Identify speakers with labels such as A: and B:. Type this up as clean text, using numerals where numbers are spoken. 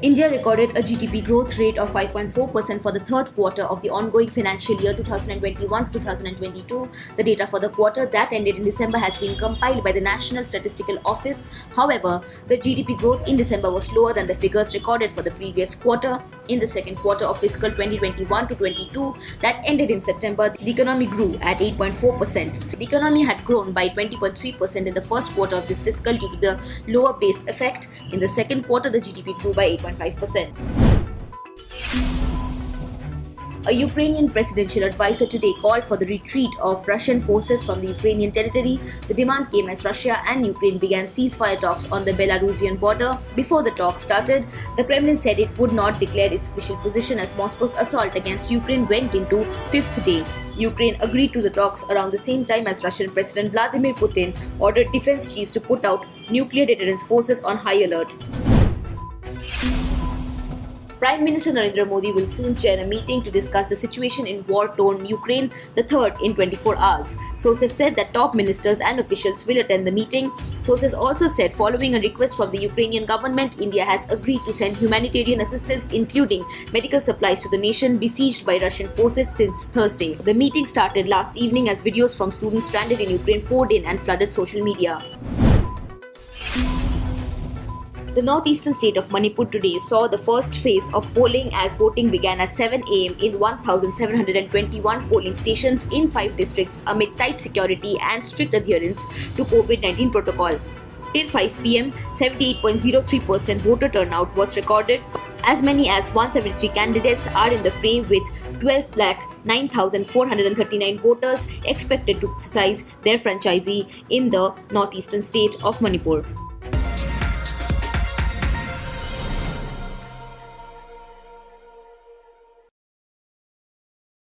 A: India recorded a GDP growth rate of 5.4% for the third quarter of the ongoing financial year 2021 to 2022. The data for the quarter that ended in December has been compiled by the National Statistical Office. However, the GDP growth in December was lower than the figures recorded for the previous quarter. In the second quarter of fiscal 2021 to 22 that ended in September, the economy grew at 8.4%. The economy had grown by 20.3% in the first quarter of this fiscal due to the lower base effect. In the second quarter, the GDP grew by 8.5%. A Ukrainian presidential advisor today called for the retreat of Russian forces from the Ukrainian territory. The demand came as Russia and Ukraine began ceasefire talks on the Belarusian border. Before the talks started, the Kremlin said it would not declare its official position as Moscow's assault against Ukraine went into fifth day. Ukraine agreed to the talks around the same time as Russian President Vladimir Putin ordered defense chiefs to put out nuclear deterrence forces on high alert. Prime Minister Narendra Modi will soon chair a meeting to discuss the situation in war-torn Ukraine, the third in 24 hours. Sources said that top ministers and officials will attend the meeting. Sources also said following a request from the Ukrainian government, India has agreed to send humanitarian assistance including medical supplies to the nation besieged by Russian forces since Thursday. The meeting started last evening as videos from students stranded in Ukraine poured in and flooded social media. The northeastern state of Manipur today saw the first phase of polling as voting began at 7 am in 1,721 polling stations in 5 districts amid tight security and strict adherence to COVID-19 protocol. Till 5 pm, 78.03% voter turnout was recorded. As many as 173 candidates are in the fray with 12,09,439 voters expected to exercise their franchisee in the northeastern state of Manipur.